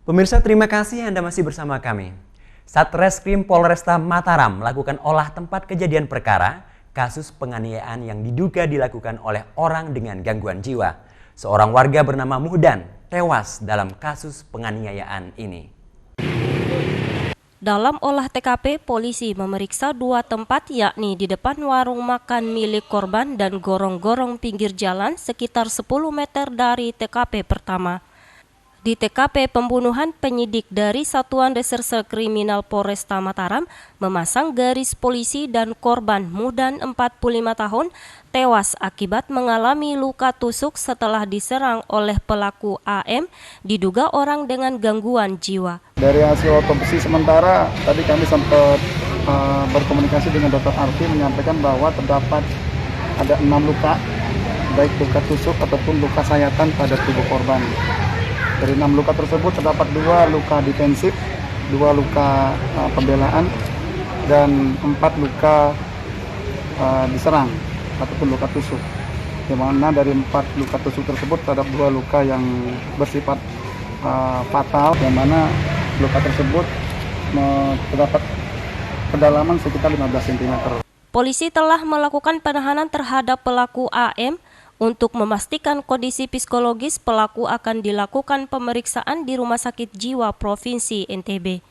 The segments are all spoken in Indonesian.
Pemirsa, terima kasih Anda masih bersama kami. Satreskrim Polresta Mataram melakukan olah tempat kejadian perkara kasus penganiayaan yang diduga dilakukan oleh orang dengan gangguan jiwa. Seorang warga bernama Muhdan tewas dalam kasus penganiayaan ini. Dalam olah TKP, polisi memeriksa dua tempat, yakni di depan warung makan milik korban dan gorong-gorong pinggir jalan sekitar 10 meter dari TKP pertama. Di TKP pembunuhan, penyidik dari Satuan Reserse Kriminal Polresta Mataram memasang garis polisi dan korban Muhdan 45 tahun tewas akibat mengalami luka tusuk setelah diserang oleh pelaku AM, diduga orang dengan gangguan jiwa. Dari hasil otopsi sementara, tadi kami sempat berkomunikasi dengan Dr. Arfi menyampaikan bahwa terdapat ada 6 luka, baik luka tusuk ataupun luka sayatan pada tubuh korban. Dari 6 luka tersebut terdapat 2 luka defensif, 2 luka pembelaan, dan 4 luka diserang ataupun luka tusuk. Di mana dari 4 luka tusuk tersebut terdapat 2 luka yang bersifat fatal, yang mana luka tersebut terdapat kedalaman sekitar 15 cm. Polisi telah melakukan penahanan terhadap pelaku AM. Untuk memastikan kondisi psikologis pelaku akan dilakukan pemeriksaan di Rumah Sakit Jiwa Provinsi NTB.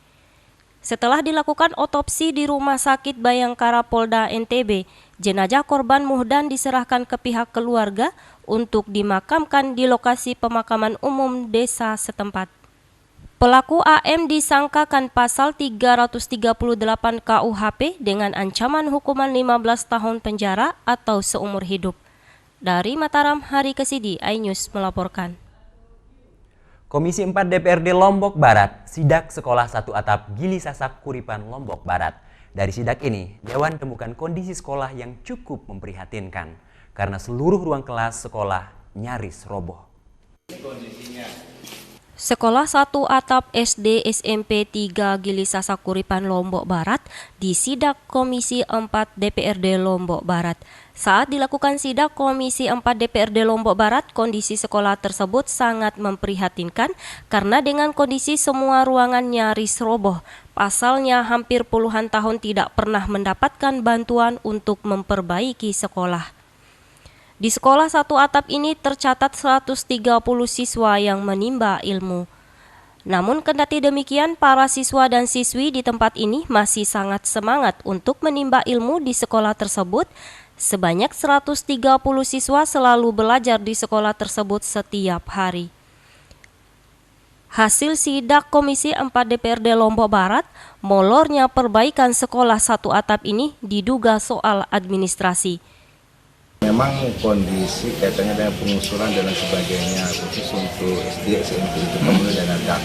Setelah dilakukan otopsi di Rumah Sakit Bayangkara Polda NTB, jenazah korban Muhdan diserahkan ke pihak keluarga untuk dimakamkan di lokasi pemakaman umum desa setempat. Pelaku AM disangkakan pasal 338 KUHP dengan ancaman hukuman 15 tahun penjara atau seumur hidup. Dari Mataram, Hari Kesidi, iNews melaporkan. Komisi 4 DPRD Lombok Barat sidak sekolah satu atap Gili Sasak Kuripan Lombok Barat. Dari sidak ini, Dewan temukan kondisi sekolah yang cukup memprihatinkan karena seluruh ruang kelas sekolah nyaris roboh. Sekolah satu atap SD SMP 3 Gili Sasak Kuripan Lombok Barat disidak Komisi 4 DPRD Lombok Barat. Saat dilakukan sidak Komisi 4 DPRD Lombok Barat, kondisi sekolah tersebut sangat memprihatinkan karena dengan kondisi semua ruangan nyaris roboh. Pasalnya hampir puluhan tahun tidak pernah mendapatkan bantuan untuk memperbaiki sekolah. Di sekolah satu atap ini tercatat 130 siswa yang menimba ilmu. Namun kendati demikian, para siswa dan siswi di tempat ini masih sangat semangat untuk menimba ilmu di sekolah tersebut. Sebanyak 130 siswa selalu belajar di sekolah tersebut setiap hari. Hasil sidak Komisi 4 DPRD Lombok Barat, molornya perbaikan sekolah satu atap ini diduga soal administrasi. Memang kondisi kaitannya dengan pengusuran dan sebagainya, khusus untuk SD, SMP itu perlu dana DAP.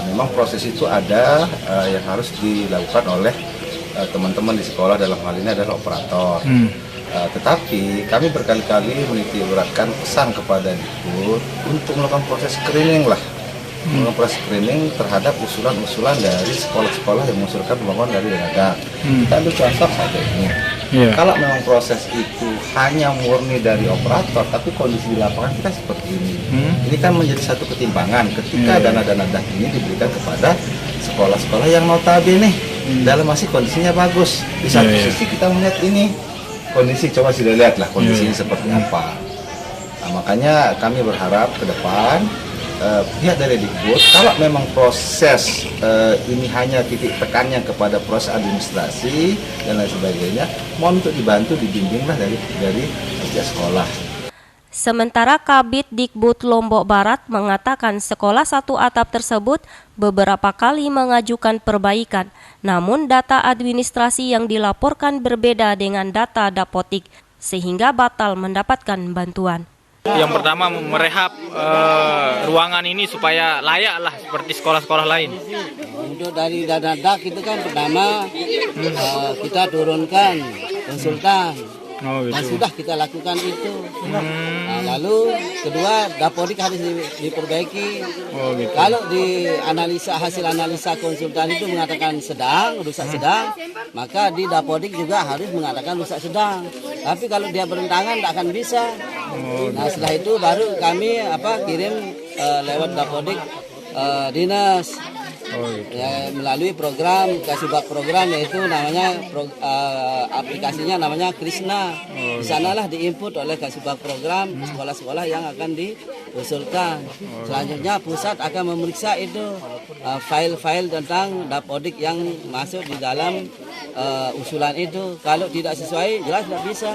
Memang proses itu ada yang harus dilakukan oleh teman-teman di sekolah, dalam hal ini adalah operator. Tetapi kami berkali-kali menitikberatkan pesan kepada Dikbud untuk melakukan proses screening melakukan proses screening terhadap usulan-usulan dari sekolah-sekolah yang mengusulkan pembangunan dari dana DAP. Kita ambil contoh saja ini. Kalau memang proses itu hanya murni dari operator, tapi kondisi di lapangan kita seperti ini. Ini kan menjadi satu ketimpangan ketika dana-dana DAP ini diberikan kepada sekolah-sekolah yang notabene dalam masih kondisinya bagus. Di satu sisi kita melihat ini kondisi, coba sudah lihatlah kondisinya seperti apa. Nah, makanya kami berharap ke depan pihak dari Dikbud, kalau memang proses ini hanya titik tekannya kepada proses administrasi dan lain sebagainya, mohon untuk dibantu, dibimbinglah dari pihak sekolah. Sementara Kabid Dikbud Lombok Barat mengatakan sekolah satu atap tersebut beberapa kali mengajukan perbaikan, namun data administrasi yang dilaporkan berbeda dengan data Dapodik, sehingga batal mendapatkan bantuan. Yang pertama merehab ruangan ini supaya layak lah seperti sekolah-sekolah lain. Untuk dari dana DAK itu kan pertama kita turunkan konsultan. Dan sudah kita lakukan itu. Nah, lalu kedua Dapodik harus diperbaiki. Kalau di hasil analisa konsultan itu mengatakan rusak sedang, maka di Dapodik juga harus mengatakan rusak sedang. Tapi kalau dia berentangan tidak akan bisa. Nah setelah itu baru kami kirim lewat Dapodik dinas. gitu. Ya, melalui program Kasubag program, yaitu namanya aplikasinya namanya Krishna. Di sanalah diinput oleh Kasubag program sekolah-sekolah yang akan diusulkan. Selanjutnya pusat akan memeriksa itu file-file tentang dapodik yang masuk di dalam usulan itu. Kalau tidak sesuai, jelas tidak bisa.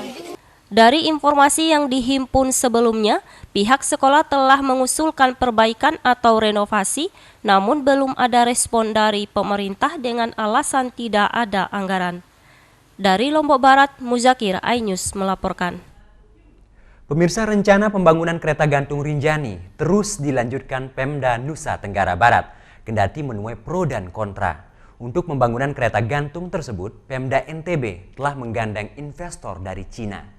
Dari informasi yang dihimpun sebelumnya, pihak sekolah telah mengusulkan perbaikan atau renovasi, namun belum ada respon dari pemerintah dengan alasan tidak ada anggaran. Dari Lombok Barat, Muzakir, iNews melaporkan. Pemirsa, rencana pembangunan kereta gantung Rinjani terus dilanjutkan Pemda Nusa Tenggara Barat, kendati menuai pro dan kontra. Untuk pembangunan kereta gantung tersebut, Pemda NTB telah menggandeng investor dari Cina.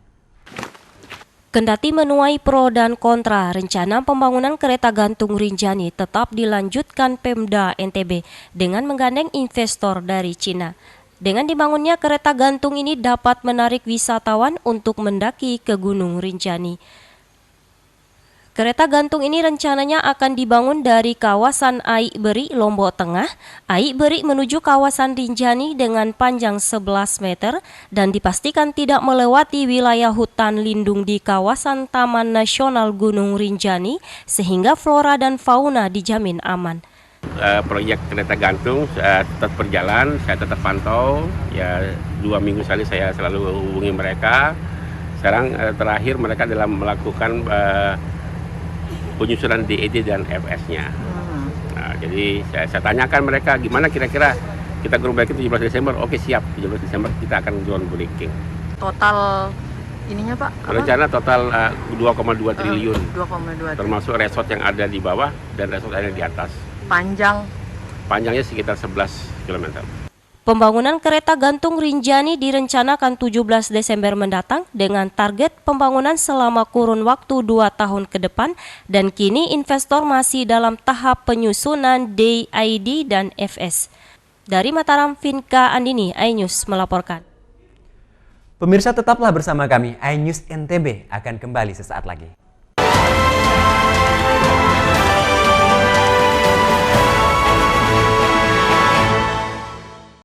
Kendati menuai pro dan kontra, rencana pembangunan kereta gantung Rinjani tetap dilanjutkan Pemda NTB dengan menggandeng investor dari Cina. Dengan dibangunnya kereta gantung ini dapat menarik wisatawan untuk mendaki ke Gunung Rinjani. Kereta gantung ini rencananya akan dibangun dari kawasan Aik Beri, Lombok Tengah, Aik Beri menuju kawasan Rinjani dengan panjang 11 meter dan dipastikan tidak melewati wilayah hutan lindung di kawasan Taman Nasional Gunung Rinjani sehingga flora dan fauna dijamin aman. Proyek kereta gantung tetap berjalan, saya tetap pantau, ya 2 minggu sekali saya selalu hubungi mereka. Sekarang terakhir mereka dalam melakukan penyusunan DED dan FS-nya. Nah, jadi saya tanyakan mereka gimana kira-kira kita groundbreaking 17 Desember, oke siap, 17 Desember kita akan groundbreaking. Total ininya Pak? Rencana total 2,2 triliun, 2,2 termasuk resort yang ada di bawah dan resort yang ada di atas. Panjangnya sekitar 11 km. Pembangunan kereta gantung Rinjani direncanakan 17 Desember mendatang dengan target pembangunan selama kurun waktu 2 tahun ke depan dan kini investor masih dalam tahap penyusunan DID dan FS. Dari Mataram, Vinka Andini, iNews melaporkan. Pemirsa, tetaplah bersama kami, iNews NTB akan kembali sesaat lagi.